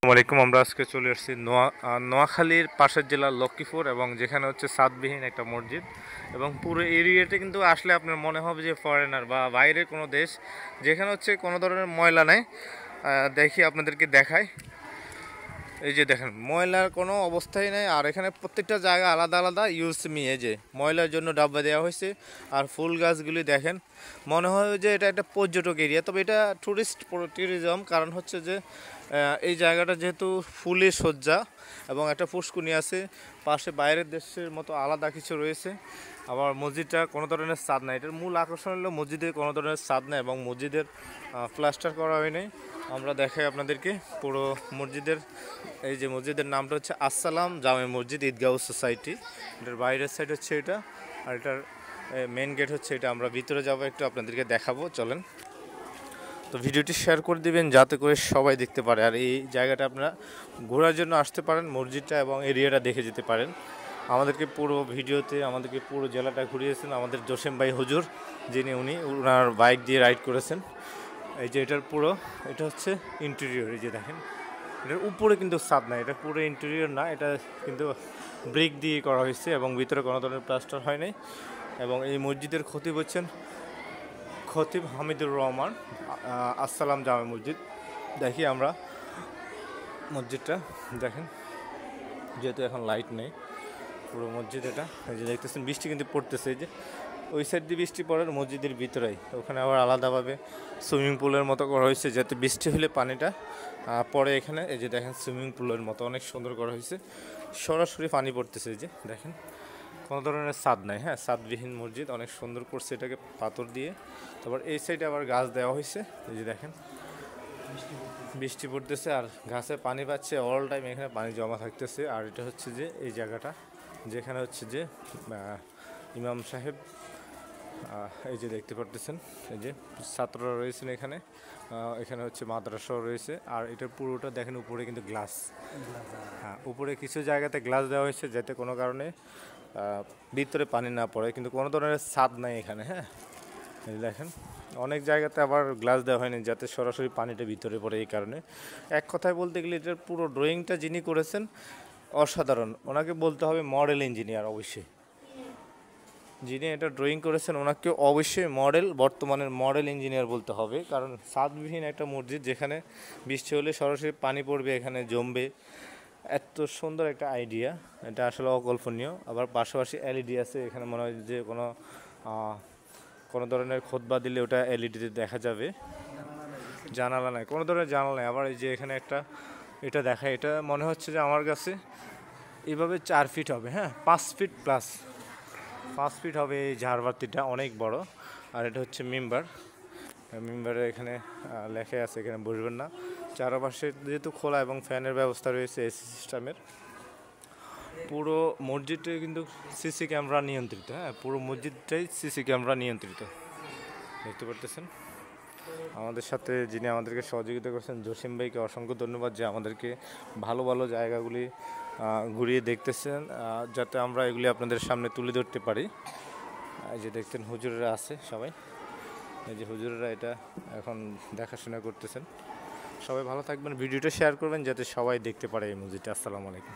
আসসালামাইকুম। আমরা আজকে চলে এসেছি নোয়াখালীর পাশের জেলা লক্ষ্মীপুর, এবং যেখানে হচ্ছে ছাদবিহীন একটা মসজিদ, এবং পুরো এরিয়াতে কিন্তু আসলে আপনার মনে হবে যে ফরেনার বা বাইরের কোনো দেশ, যেখানে হচ্ছে কোনো ধরনের ময়লা নেই। দেখি আপনাদেরকে দেখাই। এই যে দেখেন, ময়লার কোনো অবস্থাই নেই, আর এখানে প্রত্যেকটা জায়গা আলাদা আলাদা ইউজ মি। এই যে ময়লার জন্য ডাব্বা দেওয়া হয়েছে, আর ফুল গাছগুলি দেখেন, মনে হয় যে এটা একটা পর্যটক এরিয়া, তবে এটা ট্যুরিজম। কারণ হচ্ছে যে এই জায়গাটা যেহেতু ফুলে সজ্জা, এবং একটা পুষ্কুনি আছে পাশে, বাইরের দেশের মতো আলাদা কিছু রয়েছে। আবার মসজিদটা কোনো ধরনের ছাদ নাই। এটার মূল আকর্ষণ হলো মসজিদের কোনো ধরনের ছাদ নেই, এবং মসজিদের প্লাস্টার করা হয়নি। আমরা দেখাই আপনাদেরকে পুরো মসজিদের। এই যে মসজিদের নামটা হচ্ছে আসসালাম জামে মসজিদ ঈদগাহ সোসাইটি। এটার বাইরের সাইড হচ্ছে এটা, আর এটার মেন গেট হচ্ছে এটা। আমরা ভিতরে যাবো, একটু আপনাদেরকে দেখাবো, চলেন। তো ভিডিওটি শেয়ার করে দিবেন যাতে করে সবাই দেখতে পারে, আর এই জায়গাটা আপনারা ঘোরার জন্য আসতে পারেন, মসজিদটা এবং এরিয়াটা দেখে যেতে পারেন। আমাদেরকে পুরো ভিডিওতে আমাদেরকে পুরো জেলাটা ঘুরিয়েছেন আমাদের জসিম ভাই হুজুর, যিনি ওনার বাইক দিয়ে রাইড করেছেন। এই যে এটার পুরো, এটা হচ্ছে ইন্টেরিয়র। এই যে দেখেন, এটার উপরে কিন্তু ছাদ না, এটা পুরো ইন্টেরিয়র না, এটা কিন্তু ব্রিক দিয়ে করা হয়েছে, এবং ভিতরে কোনো ধরনের প্লাস্টার হয় নাই। এবং এই মসজিদের খতিব হচ্ছেন খতিব হামিদুর রহমান, আসসালাম জামে মসজিদ। দেখি আমরা মসজিদটা, দেখেন, যেহেতু এখন লাইট নেই, পুরো মসজিদ এটা। এই যে দেখতেছেন, বৃষ্টি কিন্তু পড়তেছে। এই যে ওই সাইড দিয়ে বৃষ্টি পড়ার মসজিদের ভিতরেই, ওখানে আবার আলাদাভাবে সুইমিং পুলের মতো করা হয়েছে, যাতে বৃষ্টি হলে পানিটা পড়ে এখানে। এই যে দেখেন, সুইমিং পুলের মতো অনেক সুন্দর করা হয়েছে, সরাসরি পানি পড়তেছে। এই যে দেখেন, কোনো ধরনের ছাদ নাই। হ্যাঁ, ছাদবিহীন মসজিদ, অনেক সুন্দর করছে এটাকে পাথর দিয়ে। তারপর এই সাইডে আবার গাছ দেওয়া হয়েছে। এই যে দেখেন, বৃষ্টি পড়তেছে আর গাছে পানি পাচ্ছে, অল টাইম এখানে পানি জমা থাকতেছে। আর এটা হচ্ছে যে এই জায়গাটা, যেখানে হচ্ছে যে ইমাম সাহেব, এই যে দেখতে পারতেছেন, এই যে ছাত্ররা রয়েছেন এখানে, এখানে হচ্ছে মাদ্রাসাও রয়েছে। আর এটার পুরোটা দেখেন, উপরে কিন্তু গ্লাস। হ্যাঁ, উপরে কিছু জায়গাতে গ্লাস দেওয়া হয়েছে, যাতে কোনো কারণে ভিতরে পানি না পড়ে, কিন্তু কোনো ধরনের ছাদ নাই এখানে। হ্যাঁ, এই দেখেন, অনেক জায়গাতে আবার গ্লাস দেওয়া হয়নি, যাতে সরাসরি পানিটা ভিতরে পড়ে। এই কারণে এক কথায় বলতে গেলে এটার পুরো ড্রয়িংটা যিনি করেছেন অসাধারণ, ওনাকে বলতে হবে মডেল ইঞ্জিনিয়ার। অবশ্যই যিনি এটা ড্রয়িং করেছেন ওনাকে অবশ্যই বর্তমানের মডেল ইঞ্জিনিয়ার বলতে হবে। কারণ ছাদবিহীন একটা মসজিদ, যেখানে বৃষ্টি হলে সরাসরি পানি পড়বে, এখানে জমবে, এত সুন্দর একটা আইডিয়া, এটা আসলে অকল্পনীয়। আবার পাশাপাশি এলইডি আছে এখানে, মনে হয় যে কোনো ধরনের খোদবা দিলে ওটা এলইডিতে দেখা যাবে। জানালা নাই, কোনো ধরনের জানালা নাই। আবার এই যে এখানে একটা এটা দেখা, এটা মনে হচ্ছে যে আমার কাছে এইভাবে 4 ফিট হবে। হ্যাঁ, 5 ফিট প্লাস, 5 ফিট হবে এই ঝাড়বাতিটা, অনেক বড়। আর এটা হচ্ছে মেম্বারে এখানে লেখা আছে, এখানে বসবেন না। চারপাশে যেহেতু খোলা, এবং ফ্যানের ব্যবস্থা রয়েছে এসি সিস্টেমের। পুরো মসজিদটাই কিন্তু সিসি ক্যামেরা নিয়ন্ত্রিত। হ্যাঁ, পুরো মসজিদটাই সিসি ক্যামেরা নিয়ন্ত্রিত, দেখতে পারতেছেন। আমাদের সাথে যিনি আমাদেরকে সহযোগিতা করছেন, জসিম ভাইকে অসংখ্য ধন্যবাদ, যে আমাদেরকে ভালো ভালো জায়গাগুলি ঘুরিয়ে দেখতেছেন, যাতে আমরা এগুলি আপনাদের সামনে তুলে ধরতে পারি। এই যে দেখতেন, হুজুরেরা আছে সবাই, এই যে হুজুরেরা এটা এখন দেখাশোনা করতেছেন। সবাই ভালো থাকবেন, ভিডিওটা শেয়ার করবেন যাতে সবাই দেখতে পারে এই মসজিদটা। আসসালামু আলাইকুম।